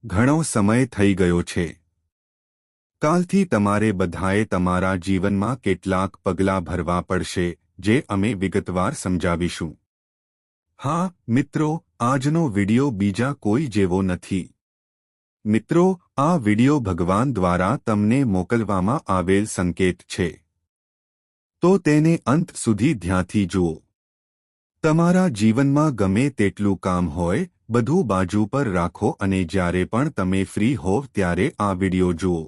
ઘણો સમય થઈ ગયો છે. કાલથી તમારે બધાએ તમારા જીવનમાં કેટલાક પગલાં ભરવા પડશે, જે અમે વિગતવાર સમજાવીશું. હા મિત્રો, આજનો વિડિયો બીજા કોઈ જેવો નથી. મિત્રો, આ વિડિયો ભગવાન દ્વારા તમને મોકલવામાં આવેલ સંકેત છે. તો તેને અંત સુધી ધ્યાનથી જુઓ. તમારા જીવનમાં ગમે તેટલું કામ હોય, બધું બાજુ પર રાખો અને જ્યારે પણ તમે ફ્રી હોવ ત્યારે આ વિડિયો જુઓ.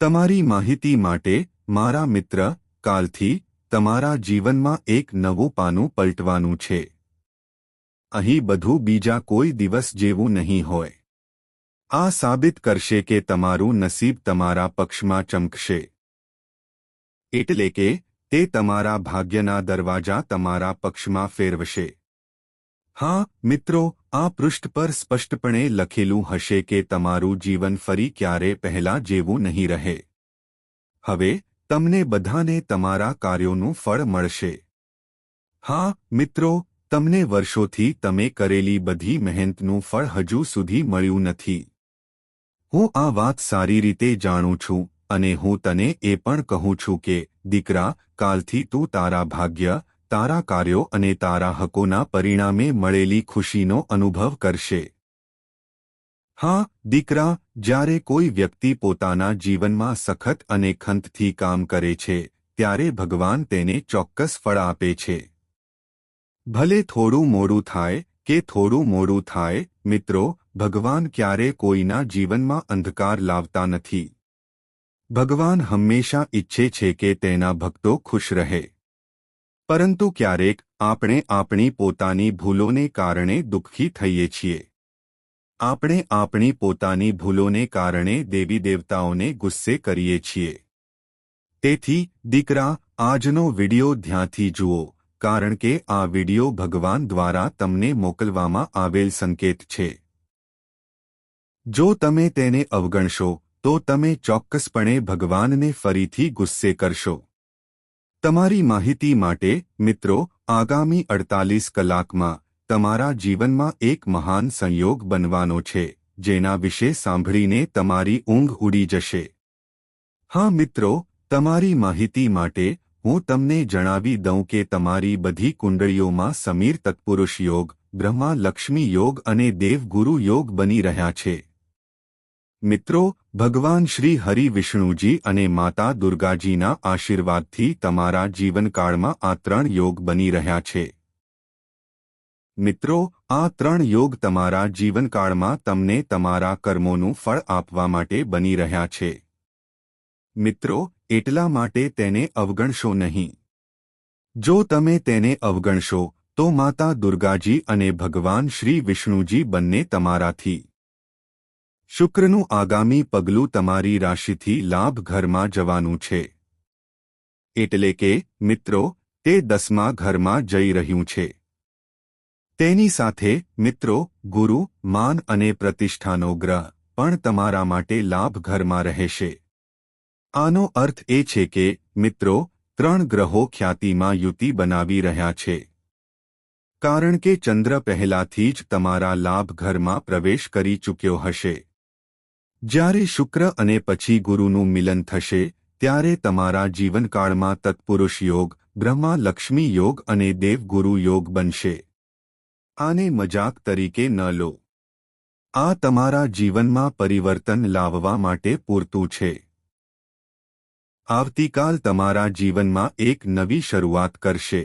તમારી માહિતી માટે, મારા મિત્ર, કાલથી તમારા જીવનમાં એક નવું પાનું પલટવાનું છે. અહીં બધું બીજા કોઈ દિવસ જેવું નહીં હોય. આ સાબિત કરશે કે તમારું નસીબ તમારા પક્ષમાં ચમકશે. એટલે કે તે તમારા ભાગ્યના દરવાજા તમારા પક્ષમાં ફેરવશે. હા મિત્રો, આ પૃષ્ઠ પર સ્પષ્ટપણે લખેલું હશે કે તમારું જીવન ફરી ક્યારે પહેલા જેવું નહીં રહે. હવે તમને બધાને તમારા કાર્યોનું ફળ મળશે. હા મિત્રો, તમને વર્ષોથી તમે કરેલી બધી મહેનતનું ફળ હજુ સુધી મળ્યું નથી. હું આ વાત સારી રીતે જાણું છું અને હું તને એ પણ કહું છું કે, દીકરા, કાલથી તું તારા ભાગ્ય, તારા કાર્યો અને તારા હકોના પરિણામે મળેલી ખુશીનો અનુભવ કરશે. હા દીકરા, જ્યારે કોઈ વ્યક્તિ પોતાના જીવનમાં સખત અને ખંતથી કામ કરે છે, ત્યારે ભગવાન તેને ચોક્કસ ફળ આપે છે. ભલે થોડું મોડું થાય કે થોડું મોડું થાય, મિત્રો, ભગવાન ક્યારે કોઈના જીવનમાં અંધકાર લાવતા નથી. ભગવાન હંમેશા ઈચ્છે છે કે તેના ભક્તો ખુશ રહે. પરંતુ ક્યારેક આપણે આપણી પોતાની ભૂલોને કારણે દુઃખી થઈએ છીએ. આપણે આપણી પોતાની ભૂલોને કારણે દેવી દેવતાઓને ગુસ્સે કરીએ છીએ. તેથી દીકરા, આજનો વિડિયો ધ્યાનથી જુઓ, કારણ કે આ વિડિયો ભગવાન દ્વારા તમને મોકલવામાં આવેલ સંકેત છે. જો તમે તેને અવગણશો તો તમે ચોક્કસપણે ભગવાનને ફરીથી ગુસ્સે કરશો. તમારી માહિતી માટે, મિત્રો, આગામી 48 કલાકમાં તમારા જીવનમાં એક મહાન સંયોગ બનવાનો છે, જેના વિશે સાંભળીને તમારી ઊંઘ ઉડી જશે. હા મિત્રો, તમારી માહિતી માટે હું તમને જણાવી દઉં કે તમારી બધી કુંડળીઓમાં સમીર તત્પુરુષ યોગ, બ્રહ્મા લક્ષ્મી યોગ અને દેવગુરુ યોગ બની રહ્યા છે. મિત્રો, ભગવાન શ્રી હરિ વિષ્ણુજી અને માતા દુર્ગાજીના આશીર્વાદથી તમારા જીવનકાળમાં આ 3 યોગ બની રહ્યા છે. મિત્રો, આ 3 યોગ તમારા જીવનકાળમાં તમને તમારા કર્મોનું ફળ આપવા માટે બની રહ્યા છે. મિત્રો, એટલા માટે તેને અવગણશો નહીં. જો તમે તેને અવગણશો તો માતા દુર્ગાજી અને ભગવાન શ્રી વિષ્ણુજી બંને તમારાથી. શુક્રનું આગામી પગલું તમારી રાશિથી લાભ ઘરમાં જવાનું છે. એટલે કે મિત્રો, તે 10મા ઘરમાં જઈ રહ્યું છે. તેની સાથે મિત્રો, ગુરુ, માન અને પ્રતિષ્ઠાનો ગ્રહ પણ તમારા માટે લાભ ઘરમાં રહેશે. આનો અર્થ એ છે કે મિત્રો, 3 ગ્રહો ખ્યાતિમાં યુતિ બનાવી રહ્યા છે. કારણ કે ચંદ્ર પહેલાથી જ તમારા લાભ ઘરમાં પ્રવેશ કરી ચૂક્યો હશે. જ્યારે શુક્ર અને પછી ગુરુનું મિલન થશે, ત્યારે તમારા જીવનકાળમાં તત્પુરુષ યોગ, બ્રહ્મા લક્ષ્મી યોગ અને દેવગુરુ યોગ બનશે. આને મજાક તરીકે ન લો. આ તમારા જીવનમાં પરિવર્તન લાવવા માટે પૂરતું છે. આવતીકાલ તમારા જીવનમાં એક નવી શરૂઆત કરશે.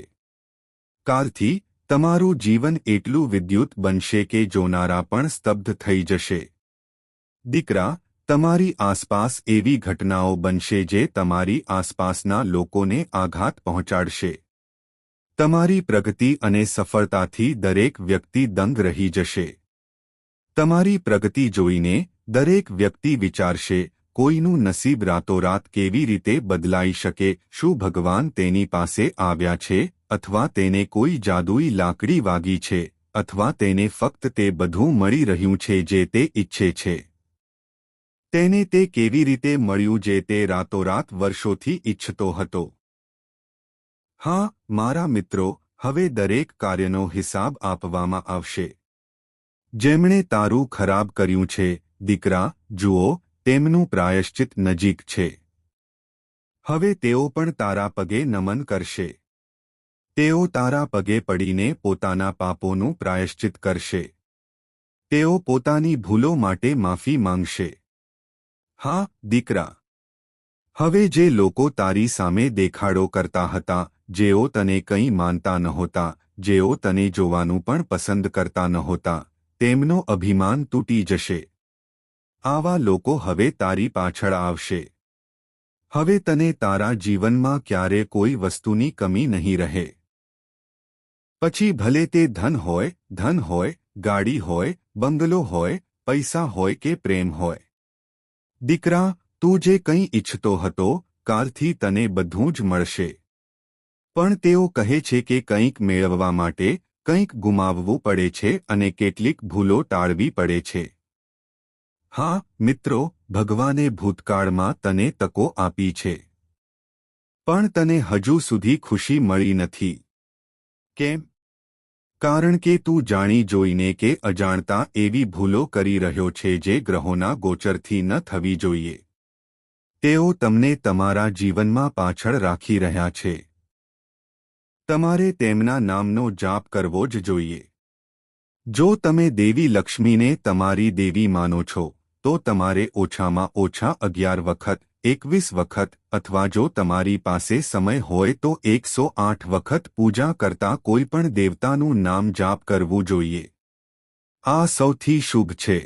કાલથી તમારું જીવન એટલું વિદ્યુત બનશે કે જોનારા પણ સ્તબ્ધ થઈ જશે. દીકરા, તમારી આસપાસ એવી ઘટનાઓ બનશે જે તમારી આસપાસના લોકોને આઘાત પહોંચાડશે. તમારી પ્રગતિ અને સફળતાથી દરેક વ્યક્તિ દંગ રહી જશે. તમારી પ્રગતિ જોઈને દરેક વ્યક્તિ વિચારશે, કોઈનું નસીબ રાતોરાત કેવી રીતે બદલાઈ શકે? શું ભગવાન તેની પાસે આવ્યા છે, અથવા તેને કોઈ જાદુઈ લાકડી વાગી છે, અથવા તેને ફક્ત તે બધું મળી રહ્યું છે જે તે ઈચ્છે છે? તેને તે કેવી રીતે મળ્યું જે તે રાતોરાત વર્ષોથી ઈચ્છતો હતો? હા મારા મિત્રો, હવે દરેક કાર્યનો હિસાબ આપવામાં આવશે. જેમણે તારું ખરાબ કર્યું છે દીકરા, જુઓ, તેમનું પ્રાયશ્ચિત નજીક છે. હવે તેઓ પણ તારા પગે નમન કરશે. તેઓ તારા પગે પડીને પોતાના પાપોનું પ્રાયશ્ચિત કરશે. તેઓ પોતાની ભૂલો માટે માફી માંગશે. હા, દીકરા. હવે જે લોકો તારી સામે દેખાડો કરતા હતા, જેઓ તને કંઈ માનતા નહોતા, જેઓ તને જોવાનું પણ પસંદ કરતા નહોતા, તેમનો અભિમાન તૂટી જશે. આવા લોકો હવે તારી પાછળ આવશે. હવે તને તારા જીવનમાં ક્યારે કોઈ વસ્તુની કમી નહીં રહે. પછી ભલે તે ધન હોય, ગાડી હોય, બંગલો હોય, પૈસા હોય કે પ્રેમ હોય. દીકરા, તું જે કંઈ ઈચ્છતો હતો, કાલથી તને બધું જ મળશે. પણ તેઓ કહે છે કે કંઈક મેળવવા માટે કંઈક ગુમાવવું પડે છે અને કેટલીક ભૂલો ટાળવી પડે છે. હા, મિત્રો, ભગવાને ભૂતકાળમાં તને તકો આપી છે. પણ તને હજુ સુધી ખુશી મળી નથી. કેમ? કારણ કે તું જાણી જોઈને કે અજાણતા એવી ભૂલો કરી રહ્યો છે જે ગ્રહોના ગોચરથી ન થવી જોઈએ. તેઓ તમને તમારા જીવનમાં પાછળ રાખી રહ્યા છે. તમારે તેમના નામનો જાપ કરવો જ જોઈએ. જો તમે દેવી લક્ષ્મીને તમારી દેવી માનો છો, તો તમારે ઓછામાં ઓછા 11 વખત, 21 વખત અથવા જો તમારી પાસે સમય હોય તો 108 વખત પૂજા કરતા કોઈપણ દેવતાનું નામ જાપ કરવું જોઈએ. આ સૌથી શુભ છે.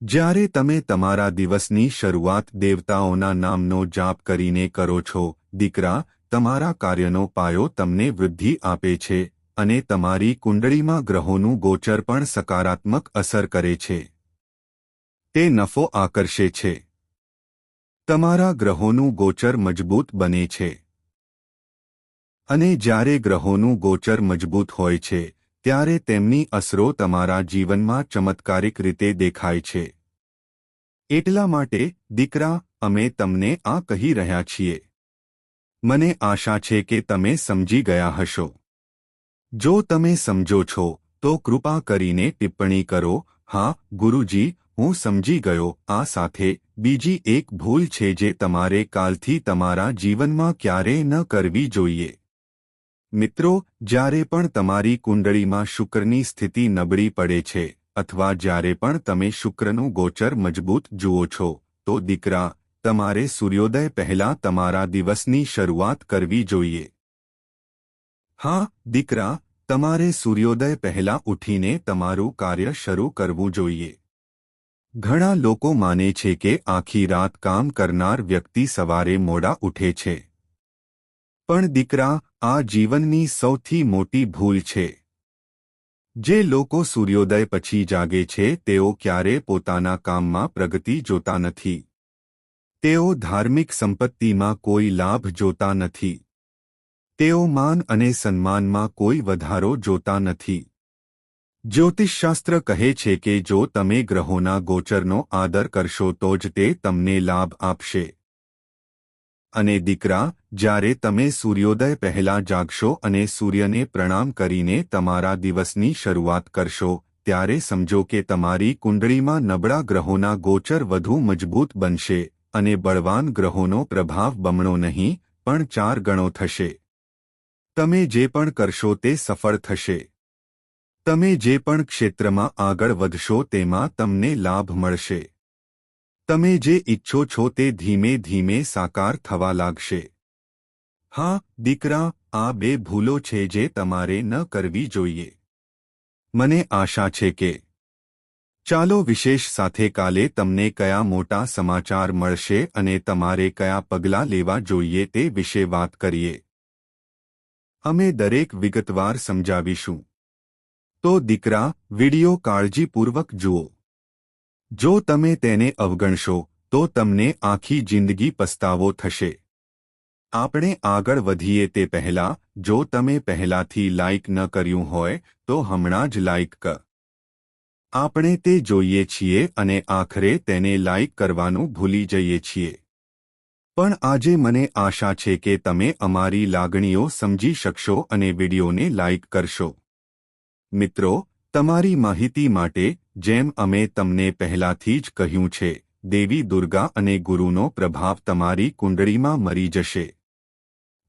જ્યારે તમે તમારા દિવસની શરૂઆત દેવતાઓના નામનો જાપ કરીને કરો છો, દીકરા, તમારા કાર્યનો પાયો તમને વૃદ્ધિ આપે છે અને તમારી કુંડળીમાં ગ્રહોનું ગોચર પણ સકારાત્મક અસર કરે છે. તે નફો આકર્ષે છે. તમારા ગ્રહોનું ગોચર મજબૂત બને છે. અને જ્યારે ગ્રહોનું ગોચર મજબૂત હોય છે, ત્યારે તેમની અસરો તમારા જીવનમાં ચમત્કારિક રીતે દેખાય છે. એટલા માટે, દીકરા, અમે તમને આ કહી રહ્યા છીએ. મને આશા છે કે તમે સમજી ગયા હશો. જો તમે સમજો છો, તો કૃપા કરીને ટિપ્પણી કરો, હા, ગુરુજી, હું સમજી ગયો. આ સાથે બીજી એક ભૂલ છે જે તમારે કાલથી તમારા જીવનમાં ક્યારેય ન કરવી જોઈએ. મિત્રો, જ્યારે પણ તમારી કુંડળીમાં શુક્રની સ્થિતિ નબળી પડે છે, અથવા જ્યારે પણ તમે શુક્રનું ગોચર મજબૂત જુઓ છો, તો દીકરા, તમારે સૂર્યોદય પહેલા તમારા દિવસની શરૂઆત કરવી જોઈએ. હા, દીકરા, તમારે સૂર્યોદય પહેલા ઉઠીને તમારું કાર્ય શરૂ કરવું જોઈએ. ઘણા લોકો માને છે કે આખી રાત કામ કરનાર વ્યક્તિ સવારે મોડા ઉઠે છે. પણ દીકરા, આ જીવનની સૌથી મોટી ભૂલ છે. જે લોકો સૂર્યોદય પછી જાગે છે તેઓ ક્યારે પોતાના કામમાં પ્રગતિ જોતા નથી. તેઓ ધાર્મિક સંપત્તિમાં કોઈ લાભ જોતા નથી. તેઓ માન અને સન્માનમાં કોઈ વધારો જોતા નથી. જ્યોતિષશાસ્ત્ર કહે છે કે જો તમે ગ્રહોના ગોચરનો આદર કરશો તો જ તે તમને લાભ આપશે. અને દીકરા, જ્યારે તમે સૂર્યોદય પહેલા જાગશો અને સૂર્યને પ્રણામ કરીને તમારા દિવસની શરૂઆત કરશો, ત્યારે સમજો કે તમારી કુંડળીમાં નબળા ગ્રહોના ગોચર વધુ મજબૂત બનશે અને બળવાન ગ્રહોનો પ્રભાવ બમણો નહીં, પણ 4 ગણો થશે. તમે જે પણ કરશો તે સફળ થશે. તમે જે પણ ક્ષેત્રમાં આગળ વધશો તેમાં તમને લાભ મળશે. તમે જે ઈચ્છો છો તે ધીમે ધીમે સાકાર થવા લાગશે. હા, દીકરા, આ 2 ભૂલો છે જે તમારે ન કરવી જોઈએ. મને આશા છે કે ચાલો વિશેષ સાથે કાલે તમને કયા મોટા સમાચાર મળશે અને તમારે કયા પગલાં લેવા જોઈએ તે વિશે વાત કરીએ. અમે દરેક વિગતવાર સમજાવીશું. તો દીકરા, વિડિયો કાળજીપૂર્વક જુઓ. જો તમે તેને અવગણશો, તો તમને આખી જિંદગી પસ્તાવો થશે. આપણે આગળ વધીએ તે પહેલાં, જો તમે પહેલાથી લાઇક ન કર્યું હોય, તો હમણાં જ લાઇક કર. આપણે તે જોઈએ છીએ અને આખરે તેને લાઇક કરવાનું ભૂલી જઈએ છીએ. પણ આજે મને આશા છે કે તમે અમારી લાગણીઓ સમજી શકશો અને વિડિયોને લાઇક કરશો. મિત્રો, તમારી માહિતી માટે, જેમ અમે તમને પહેલાથી જ કહ્યું છે, દેવી દુર્ગા અને ગુરુનો પ્રભાવ તમારી કુંડળીમાં મરી જશે.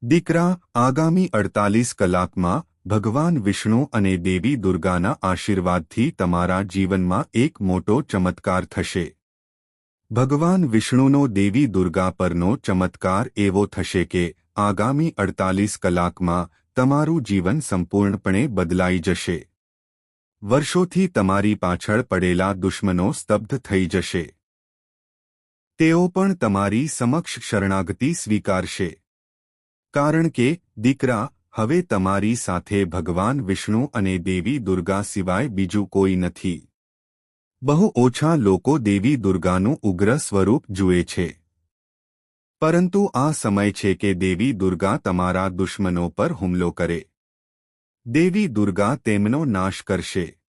દીકરા, આગામી 48 કલાકમાં ભગવાન વિષ્ણુ અને દેવી દુર્ગાના આશીર્વાદથી તમારા જીવનમાં એક મોટો ચમત્કાર થશે. ભગવાન વિષ્ણુનો દેવી દુર્ગા પરનો ચમત્કાર એવો થશે કે આગામી 48 કલાકમાં તમારું જીવન સંપૂર્ણપણે બદલાઈ જશે. વર્ષોથી તમારી પાછળ પડેલા દુશ્મનો સ્તબ્ધ થઈ જશે. તેઓ પણ તમારી સમક્ષ શરણાગતિ સ્વીકારશે. કારણ કે, દીકરા, હવે તમારી સાથે ભગવાન વિષ્ણુ અને દેવી દુર્ગા સિવાય બીજું કોઈ નથી. બહુ ઓછા લોકો દેવી દુર્ગાનું ઉગ્ર સ્વરૂપ જુએ છે. પરંતુ આ સમય છે કે દેવી દુર્ગા તમારા દુશ્મનો પર હુમલો કરે. દેવી દુર્ગા તેમનો નાશ કરશે.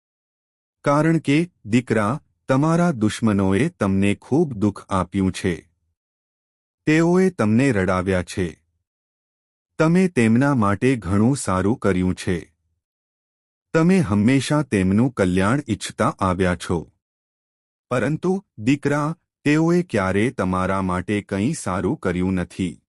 કારણ કે, દીકરા, તમારા દુશ્મનોએ તમને ખૂબ દુઃખ આપ્યું છે. તેઓએ તમને રડાવ્યા છે. તમે તેમના માટે ઘણું સારું કર્યું છે. તમે હંમેશા તેમનું કલ્યાણ ઈચ્છતા આવ્યા છો. પરંતુ, દીકરા, તેઓએ ક્યારેય તમારા માટે કંઈ સારું કર્યું નથી.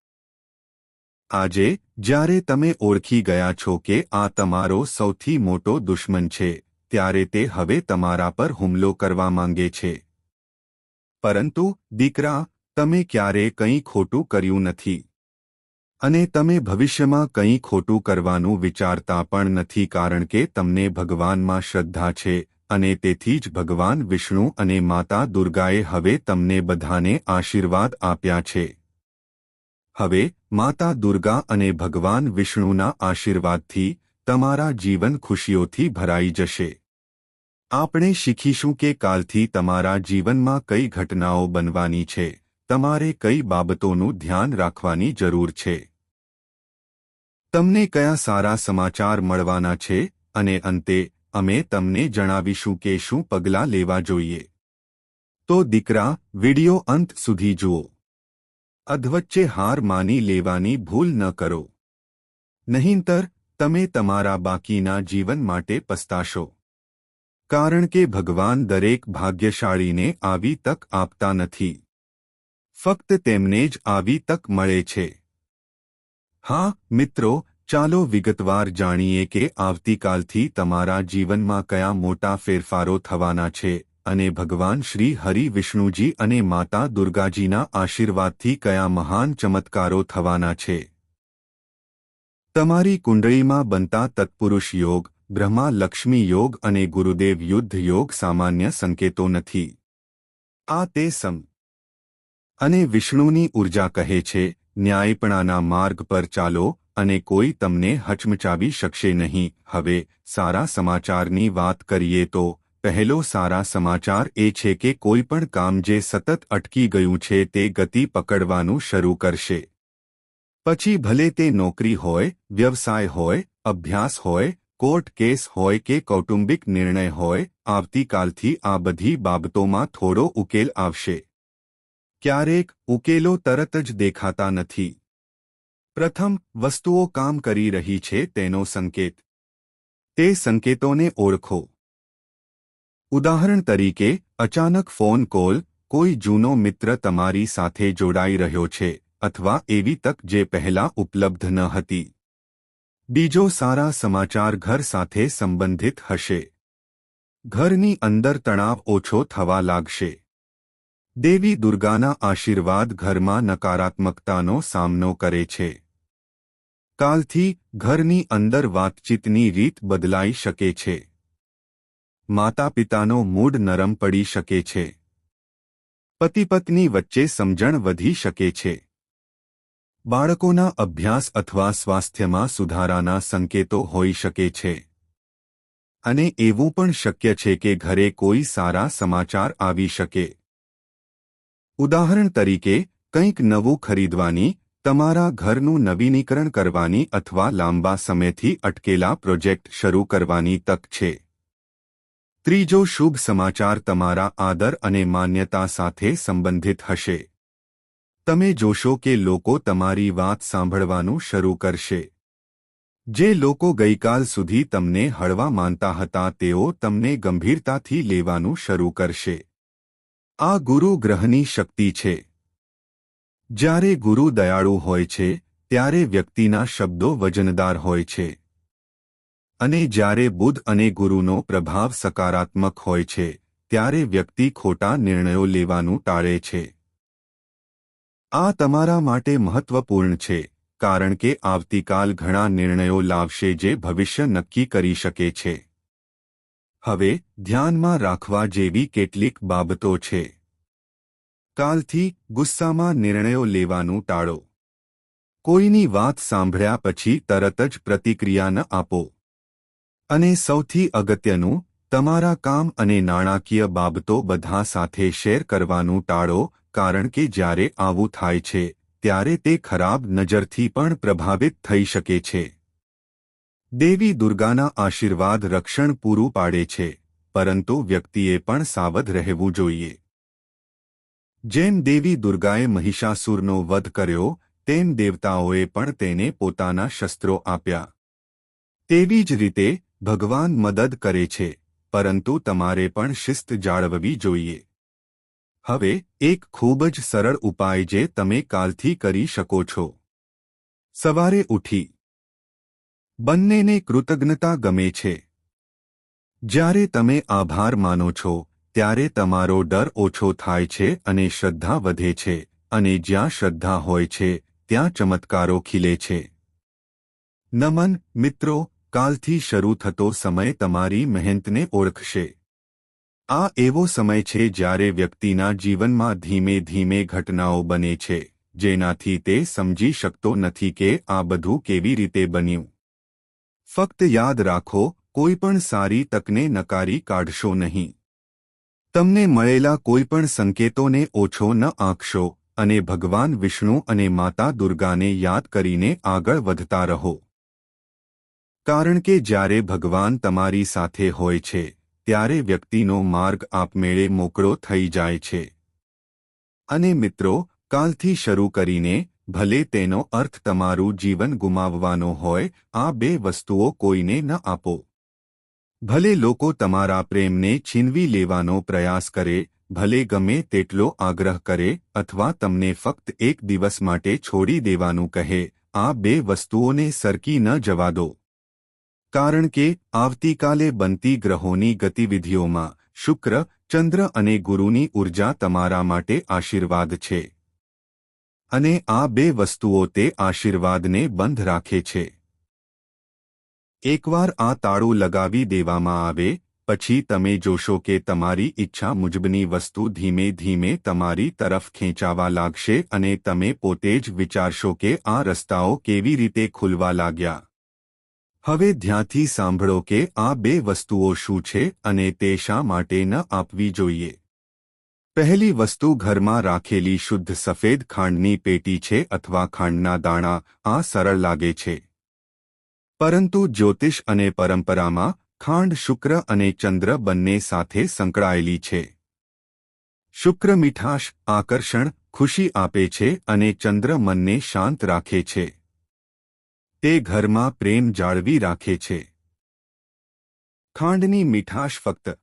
આજે, જ્યારે તમે ઓળખી ગયા છો કે આ તમારો સૌથી મોટો દુશ્મન છે, ત્યારે તે હવે તમારા પર હુમલો કરવા માંગે છે. પરંતુ, દીકરા, તમે ક્યારેય કંઈ ખોટું કર્યું નથી. અને તમે ભવિષ્યમાં કંઈ ખોટું કરવાનું વિચારતા પણ નથી કારણ કે તમને ભગવાનમાં શ્રદ્ધા છે અને તેથી જ ભગવાન વિષ્ણુ અને માતા દુર્ગાએ હવે તમને બધાને આશીર્વાદ આપ્યા છે. હવે, માતા દુર્ગા અને ભગવાન વિષ્ણુના આશીર્વાદથી તમારા જીવન ખુશીઓથી ભરાઈ જશે. આપણે શીખીશું કે કાલથી તમારા જીવનમાં કઈ ઘટનાઓ બનવાની છે, તમારે કઈ બાબતોનું ધ્યાન રાખવાની જરૂર છે. તમને કયા સારા સમાચાર મળવાના છે અને અંતે અમે તમને જણાવીશું કે શું પગલાં લેવા જોઈએ. તો દીકરા, વિડિયો અંત સુધી જુઓ. અધવચ્ચે હાર માની લેવાની ભૂલ ન કરો. નહીંતર તમે તમારા બાકીના જીવન માટે પસ્તાશો. કારણ કે ભગવાન દરેક ભાગ્યશાળીને આવી તક આપતા નથી. ફક્ત તેમને જ આવી તક મળે છે. હા, મિત્રો, ચાલો વિગતવાર જાણીએ કે આવતીકાલથી તમારા જીવનમાં કયા મોટા ફેરફારો થવાના છે અને ભગવાન શ્રી હરિ વિષ્ણુજી અને માતા દુર્ગાજીના આશીર્વાદથી કયા મહાન ચમત્કારો થવાના છે. તમારી કુંડળીમાં બનતા તત્પુરુષ યોગ, બ્રહ્મા લક્ષ્મી યોગ અને ગુરુદેવ યુદ્ધ યોગ સામાન્ય સંકેતો નથી. આ તે સમ અને વિષ્ણુની ઉર્જા કહે છે, ન્યાયપણાના માર્ગ પર ચાલો અને કોઈ તમને હચમચાવી શકશે નહીં. હવે, સારા સમાચારની વાત કરીએ તો, પહેલો સારા સમાચાર એ છે કે કોઈ પણ કામ જે સતત અટકી ગયું છે તે ગતિ પકડવાનું શરૂ કરશે. પછી ભલે તે નોકરી હોય, વ્યવસાય હોય, અભ્યાસ હોય, કોર્ટ કેસ હોય કે કૌટુંબિક નિર્ણય હોય, આવતીકાલથી આ બધી બાબતોમાં થોડો ઉકેલ આવશે. ક્યારેક ઉકેલો તરત જ દેખાતા નથી. પ્રથમ, વસ્તુઓ કામ કરી રહી છે તેનો સંકેત. તે સંકેતોને ઓળખો. ઉદાહરણ તરીકે, અચાનક ફોન કોલ, કોઈ જૂનો મિત્ર તમારી સાથે જોડાઈ રહ્યો છે, અથવા એવી તક જે પહેલા ઉપલબ્ધ ન હતી. બીજો સારા સમાચાર ઘર સાથે સંબંધિત હશે. ઘરની અંદર તણાવ ઓછો થવા લાગશે. દેવી દુર્ગાના આશીર્વાદ ઘરમાં નકારાત્મકતાનો સામનો કરે છે. કાલથી ઘરની અંદર વાતચીતની રીત બદલાઈ શકે છે. માતા પિતાનો મૂડ નરમ પડી શકે છે. પતિ પત્ની વચ્ચે સમજણ વધી શકે છે. બાળકોના અભ્યાસ અથવા સ્વાસ્થ્યમાં સુધારાના સંકેતો હોઈ શકે છે. અને એવું પણ શક્ય છે કે ઘરે કોઈ સારા સમાચાર આવી શકે. ઉદાહરણ તરીકે, કંઈક નવું ખરીદવાની, તમારા ઘરનું નવીનીકરણ કરવાની અથવા લાંબા સમયથી અટકેલા પ્રોજેક્ટ શરૂ કરવાની તક છે. ત્રીજો શુભ સમાચાર તમારા આદર અને માન્યતા સાથે સંબંધિત હશે. તમે જોશો કે લોકો તમારી વાત સાંભળવાનું શરૂ કરશે. જે લોકો ગઈકાલ સુધી તમને હળવા માનતા હતા તેઓ તમને ગંભીરતાથી લેવાનું શરૂ કરશે. આ ગુરુ ગ્રહની શક્તિ છે. જ્યારે ગુરુ દયાળુ હોય છે ત્યારે વ્યક્તિના શબ્દો વજનદાર હોય છે. અને જ્યારે બુધ અને ગુરુનો પ્રભાવ સકારાત્મક હોય છે ત્યારે વ્યક્તિ ખોટા નિર્ણયો લેવાનું ટાળે છે. આ તમારા માટે મહત્વપૂર્ણ છે કારણ કે આવતીકાલ ઘણા નિર્ણયો લાવશે જે ભવિષ્ય નક્કી કરી શકે છે. હવે ધ્યાનમાં રાખવા જેવી કેટલીક બાબતો છે. કાલથી ગુસ્સામાં નિર્ણયો લેવાનું ટાળો. કોઈની વાત સાંભળ્યા પછી તરત જ પ્રતિક્રિયા ન આપો. અને સૌથી અગત્યનું, તમારા કામ અને નાણાકીય બાબતો બધા સાથે શેર કરવાનું ટાળો કારણ કે જ્યારે આવું થાય છે ત્યારે તે ખરાબ નજરથી પણ પ્રભાવિત થઈ શકે છે. દેવી દુર્ગાના આશીર્વાદ રક્ષણ પૂરું પાડે છે, પરંતુ વ્યક્તિએ પણ સાવધ રહેવું જોઈએ. જેમ દેવી દુર્ગાએ મહિષાસુરનો વધ કર્યો, તેમ દેવતાઓએ પણ તેને પોતાના શસ્ત્રો આપ્યા. તેવી જ રીતે ભગવાન મદદ કરે છે, પરંતુ તમારે પણ શિસ્ત જાળવવી જોઈએ. હવે એક ખૂબ જ સરળ ઉપાય જે તમે કાલથી કરી શકો છો. સવારે ઉઠી બંનેને કૃતજ્ઞતા ગમે છે. જ્યારે તમે આભાર માનો છો ત્યારે તમારો ડર ઓછો થાય છે અને શ્રદ્ધા વધે છે, અને જ્યાં શ્રદ્ધા હોય છે ત્યાં ચમત્કારો ખીલે છે. નમન મિત્રો, કાલથી શરૂ થતો સમય તમારી મહેનતને ઓળખશે. આ એવો સમય છે જ્યારે વ્યક્તિના જીવનમાં ધીમે ધીમે ઘટનાઓ બને છે જેનાથી તે સમજી શકતો નથી કે આ બધું કેવી રીતે બન્યું. ફક્ત યાદ રાખો, કોઈ પણ સારી તકને નકારી કાઢશો નહીં. તમને મળેલા કોઈપણ સંકેતોને ઓછો ન આંકશો અને ભગવાન વિષ્ણુ અને માતા દુર્ગાને યાદ કરીને આગળ વધતા રહો. કારણ કે જ્યારે ભગવાન તમારી સાથે હોય છે ત્યારે વ્યક્તિનો માર્ગ આપમેળે મોકળો થઈ જાય છે. અને મિત્રો, કાલથી શરૂ કરીને, ભલે તેનો અર્થ તમારું જીવન ગુમાવવાનો હોય, આ બે વસ્તુઓ કોઈને ન આપો. ભલે લોકો તમારા પ્રેમને છીનવી લેવાનો પ્રયાસ કરે, ભલે ગમે તેટલો આગ્રહ કરે અથવા તમને ફક્ત એક દિવસ માટે છોડી દેવાનું કહે, આ બે વસ્તુઓને સરકી ન જવા દો. કારણ કે આવતીકાલે બનતી ગ્રહોની ગતિવિધિઓમાં શુક્ર, ચંદ્ર અને ગુરુની ઉર્જા તમારા માટે આશીર્વાદ છે. અને આ બે વસ્તુઓ તે આશીર્વાદને બંધ રાખે છે. એકવાર આ તાળું લગાવી દેવામાં આવે, પછી તમે જોશો કે તમારી ઈચ્છા મુજબની વસ્તુ ધીમે ધીમે તમારી તરફ ખેંચાવા લાગશે અને તમે પોતે જ વિચારશો કે આ રસ્તાઓ કેવી રીતે ખુલવા લાગ્યા. હવે ધ્યાનથી સાંભળો કે આ બે વસ્તુઓ શું છે અને તે શા માટે ન આપવી જોઈએ. પહેલી વસ્તુ ઘરમાં રાખેલી શુદ્ધ સફેદ ખાંડની પેટી છે અથવા ખાંડના દાણા. આ સરળ લાગે છે, પરંતુ જ્યોતિષ અને પરંપરામાં ખાંડ શુક્ર અને ચંદ્ર બંને સાથે સંકળાયેલી છે. શુક્ર મીઠાશ, આકર્ષણ, ખુશી આપે છે અને ચંદ્ર મનને શાંત રાખે છે. તે ઘરમાં પ્રેમ જાળવી રાખે છે. ખાંડની મીઠાશ ફક્ત